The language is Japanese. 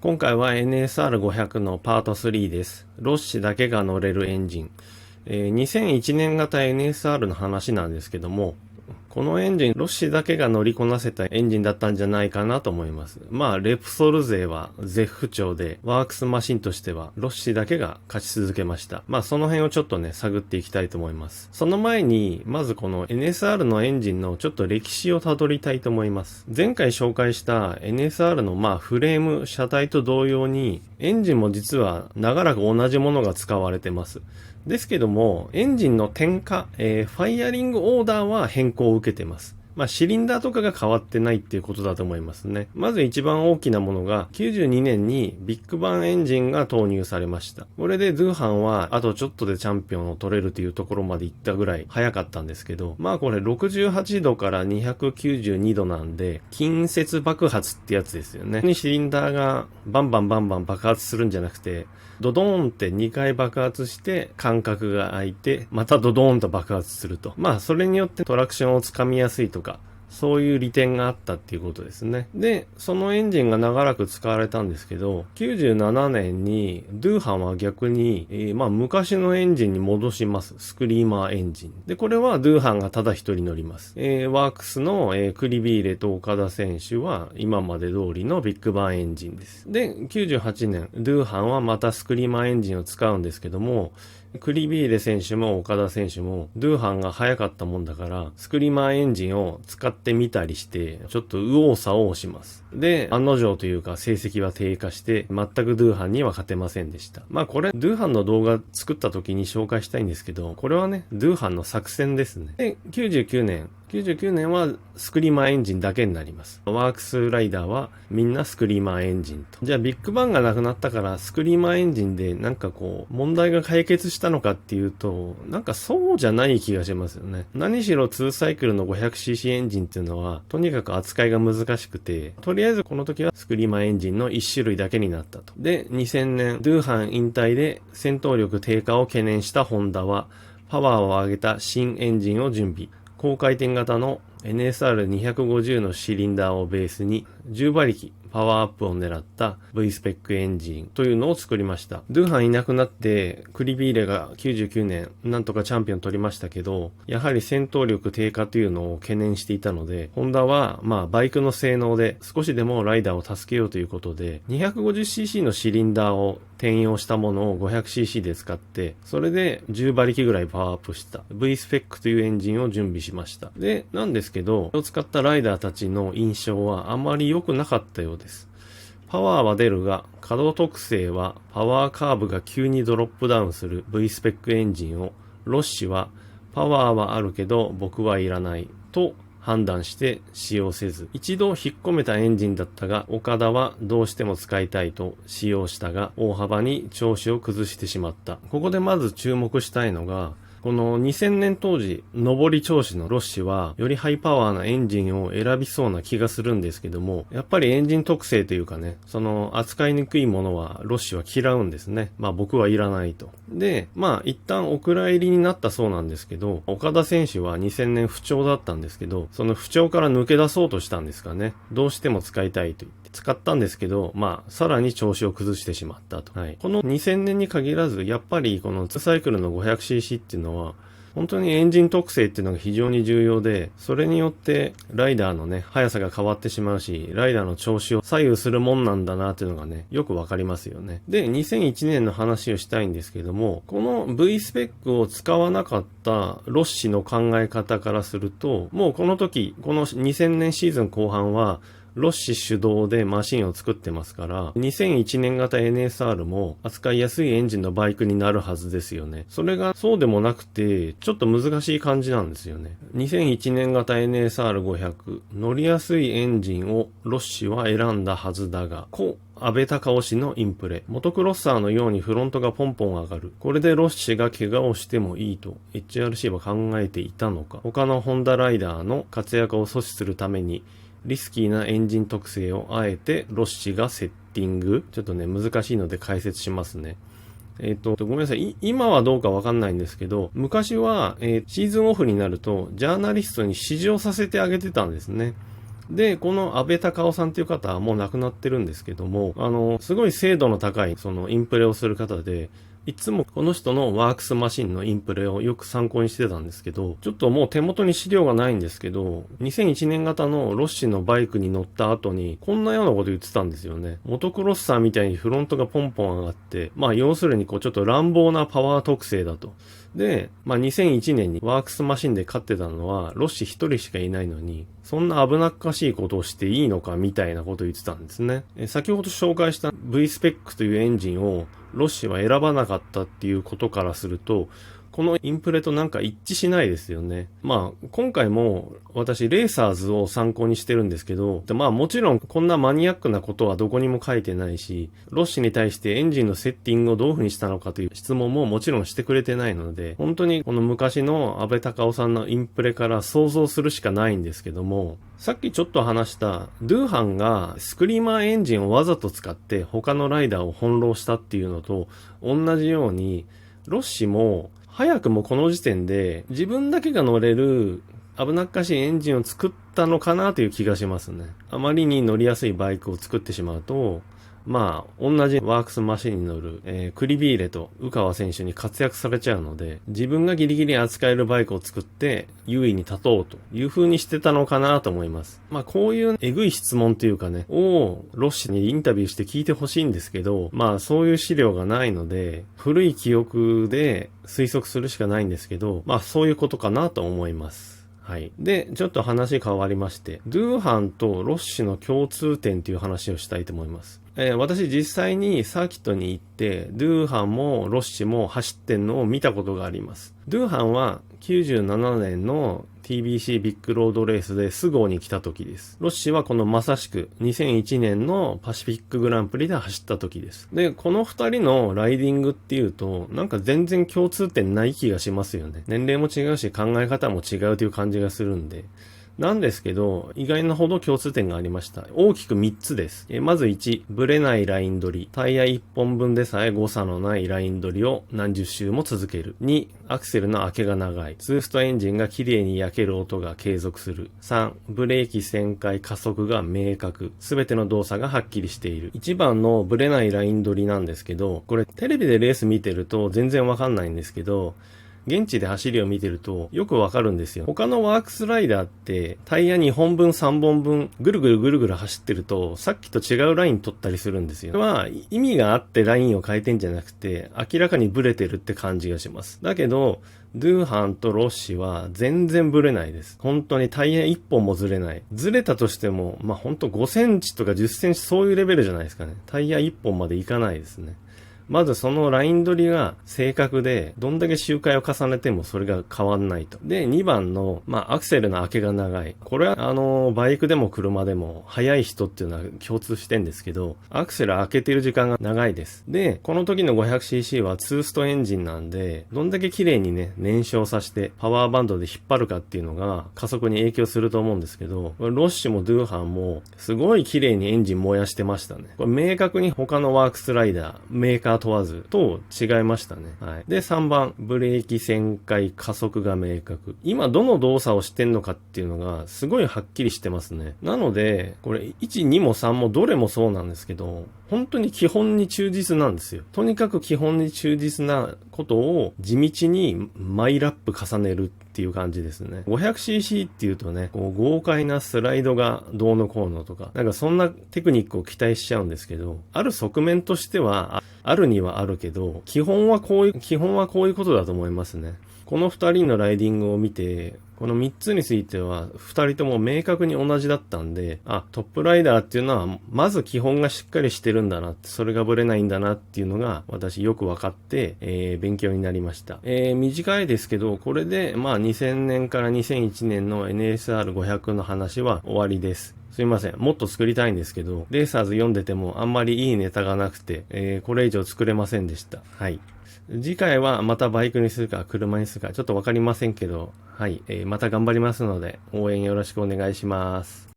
今回は NSR500 のパート3です。ロッシだけが乗れるエンジン。2001年型 NSR の話なんですけども、このエンジン、ロッシだけが乗りこなせたエンジンだったんじゃないかなと思います。レプソル勢は絶不調で、ワークスマシンとしてはロッシだけが勝ち続けました。その辺をちょっとね、探っていきたいと思います。その前に、まずこの NSR のエンジンのちょっと歴史をたどりたいと思います。前回紹介した NSR のフレーム、車体と同様に、エンジンも実は長らく同じものが使われてます。ですけども、エンジンの点火、ファイヤリングオーダーは変更を受けてます。シリンダーとかが変わってないっていうことだと思いますね。まず一番大きなものが、92年にビッグバンエンジンが投入されました。これでドゥーハンは、あとちょっとでチャンピオンを取れるというところまで行ったぐらい早かったんですけど、これ68度から292度なんで、近接爆発ってやつですよね。シリンダーがバンバン爆発するんじゃなくて、ドドーンって2回爆発して間隔が空いて、またドドーンと爆発すると。それによってトラクションをつかみやすいとか、そういう利点があったっていうことですね。で、そのエンジンが長らく使われたんですけど、97年にドゥーハンは逆に、昔のエンジンに戻します。スクリーマーエンジン。で、これはドゥーハンがただ一人乗ります。ワークスの、クリビーレと岡田選手は今まで通りのビッグバンエンジンです。で、98年、ドゥーハンはまたスクリーマーエンジンを使うんですけども、クリビーレ選手も岡田選手もドゥーハンが早かったもんだからスクリーマーエンジンを使ってみたりしてちょっと右往左往します。で、案の定というか成績は低下して全くドゥーハンには勝てませんでした。これドゥーハンの動画作った時に紹介したいんですけど、これはね、ドゥーハンの作戦ですね。で、99年はスクリーマーエンジンだけになります。ワークスライダーはみんなスクリーマーエンジンと。じゃあビッグバンがなくなったからスクリーマーエンジンで問題が解決したのかっていうと、そうじゃない気がしますよね。何しろ2サイクルの 500cc エンジンっていうのはとにかく扱いが難しくて、とりあえずこの時はスクリーマーエンジンの1種類だけになったと。で、2000年ドゥーハン引退で戦闘力低下を懸念したホンダはパワーを上げた新エンジンを準備。高回転型の NSR250 のシリンダーをベースに10馬力パワーアップを狙った V スペックエンジンというのを作りました。ドゥーハンいなくなってクリビーレが99年なんとかチャンピオン取りましたけど、やはり戦闘力低下というのを懸念していたので、ホンダはバイクの性能で少しでもライダーを助けようということで 250cc のシリンダーを転用したものを 500cc で使って、それで10馬力ぐらいパワーアップした V スペックというエンジンを準備しました。で、なんですけど、を使ったライダーたちの印象はあまり良くなかったようです。パワーは出るが、稼働特性はパワーカーブが急にドロップダウンする V スペックエンジンを、ロッシはパワーはあるけど僕はいらないと判断して使用せず、一度引っ込めたエンジンだったが、岡田はどうしても使いたいと使用したが、大幅に調子を崩してしまった。ここでまず注目したいのが、この2000年当時、上り調子のロッシは、よりハイパワーなエンジンを選びそうな気がするんですけども、やっぱりエンジン特性というかね、その扱いにくいものはロッシは嫌うんですね。僕はいらないと。で、一旦お蔵入りになったそうなんですけど、岡田選手は2000年不調だったんですけど、その不調から抜け出そうとしたんですかね。どうしても使いたいと言って。使ったんですけど、さらに調子を崩してしまったと。この2000年に限らず、やっぱりこの2サイクルの 500cc っていうのは、本当にエンジン特性っていうのが非常に重要で、それによってライダーのね、速さが変わってしまうし、ライダーの調子を左右するもんなんだなっていうのがね、よくわかりますよね。で、2001年の話をしたいんですけども、この V スペックを使わなかったロッシの考え方からすると、もうこの時、この2000年シーズン後半は、ロッシ主導でマシンを作ってますから、2001年型 NSR も扱いやすいエンジンのバイクになるはずですよね。それがそうでもなくて、ちょっと難しい感じなんですよね。2001年型 NSR500、乗りやすいエンジンをロッシは選んだはずだが、安倍隆夫氏のインプレ。モトクロッサーのようにフロントがポンポン上がる。これでロッシが怪我をしてもいいと HRC は考えていたのか。他のホンダライダーの活躍を阻止するために、リスキーなエンジン特性をあえてロッシがセッティング。ちょっとね、難しいので解説しますね。ごめんなさい。今はどうかわかんないんですけど、昔は、シーズンオフになると、ジャーナリストに指示をさせてあげてたんですね。で、この安倍隆夫さんっていう方はもう亡くなってるんですけども、すごい精度の高いそのインプレをする方で、いつもこの人のワークスマシンのインプレをよく参考にしてたんですけど、ちょっともう手元に資料がないんですけど、2001年型のロッシのバイクに乗った後に、こんなようなこと言ってたんですよね。モトクロッサーみたいにフロントがポンポン上がって、まあ要するにこうちょっと乱暴なパワー特性だと。で、まあ2001年にワークスマシンで勝ってたのは、ロッシ一人しかいないのに、そんな危なっかしいことをしていいのかみたいなことを言ってたんですね。先ほど紹介した V スペックというエンジンをロッシは選ばなかったっていうことからすると、このインプレとなんか一致しないですよね。まあ、今回も私レーサーズを参考にしてるんですけど、まあもちろんこんなマニアックなことはどこにも書いてないし、ロッシに対してエンジンのセッティングをどういう風にしたのかという質問ももちろんしてくれてないので、本当にこの昔の安倍隆夫さんのインプレから想像するしかないんですけども、さっきちょっと話したドゥーハンがスクリーマーエンジンをわざと使って他のライダーを翻弄したっていうのと同じように、ロッシも早くもこの時点で自分だけが乗れる危なっかしいエンジンを作ったのかなという気がしますね。あまりに乗りやすいバイクを作ってしまうと、まあ、同じワークスマシンに乗る、クリビーレと宇川選手に活躍されちゃうので、自分がギリギリ扱えるバイクを作って優位に立とうという風にしてたのかなと思います。まあ、こういうえぐい質問というかね、をロッシにインタビューして聞いてほしいんですけど、まあ、そういう資料がないので、古い記憶で推測するしかないんですけど、まあ、そういうことかなと思います。はい。で、ちょっと話変わりまして、ドゥーハンとロッシの共通点という話をしたいと思います。私実際にサーキットに行って、ドゥーハンもロッシも走ってんのを見たことがあります。ドゥーハンは97年の TBC ビッグロードレースでスゴーに来た時です。ロッシはこのまさしく2001年のパシフィックグランプリで走った時です。で、この二人のライディングっていうと、なんか全然共通点ない気がしますよね。年齢も違うし考え方も違うという感じがするんで。なんですけど、意外なほど共通点がありました。大きく3つです。まず1、ブレないライン取り。タイヤ1本分でさえ誤差のないライン取りを何十周も続ける。2、アクセルの開けが長い。ツーストエンジンが綺麗に焼ける音が継続する。3、ブレーキ旋回加速が明確。すべての動作がはっきりしている。1番のブレないライン取りなんですけど、これテレビでレース見てると全然わかんないんですけど、現地で走りを見てるとよくわかるんですよ。他のワークスライダーってタイヤ2本分3本分ぐるぐるぐるぐる走ってるとさっきと違うライン取ったりするんですよ。これは意味があってラインを変えてんじゃなくて明らかにブレてるって感じがします。だけどドゥーハンとロッシは全然ブレないです。本当にタイヤ1本もずれない。ずれたとしてもまあ本当5センチとか10センチそういうレベルじゃないですかね。タイヤ1本までいかないですね。まずそのライン取りが正確で、どんだけ周回を重ねてもそれが変わんないと。で、2番の、アクセルの開けが長い。これはバイクでも車でも速い人っていうのは共通してんですけど、アクセル開けてる時間が長いです。で、この時の 500cc はツーストエンジンなんで、どんだけ綺麗にね、燃焼させてパワーバンドで引っ張るかっていうのが加速に影響すると思うんですけど、ロッシもドゥーハンもすごい綺麗にエンジン燃やしてましたね。これ明確に他のワークスライダー、メーカー問わずと違いましたね。はい。で、3番、ブレーキ旋回加速が明確。今どの動作をしてんのかっていうのがすごいはっきりしてますね。なので、これ1、2も3もどれもそうなんですけど、本当に基本に忠実なんですよ。とにかく基本に忠実なことを地道にマイラップ重ねるっていう感じですね。500cc っていうとね、こう豪快なスライドがどうのこうのとか、なんかそんなテクニックを期待しちゃうんですけど、ある側面としては、あるにはあるけど、基本はこういうことだと思いますね。この2人のライディングを見て、この3つについては2人とも明確に同じだったんで、トップライダーっていうのはまず基本がしっかりしてるんだなって、それがブレないんだなっていうのが私よく分かって、勉強になりました。短いですけど、これで2000年から2001年の NSR500 の話は終わりです。すいません。もっと作りたいんですけど、レーサーズ読んでてもあんまりいいネタがなくて、これ以上作れませんでした。はい。次回はまたバイクにするか車にするかちょっとわかりませんけど、はい、また頑張りますので応援よろしくお願いします。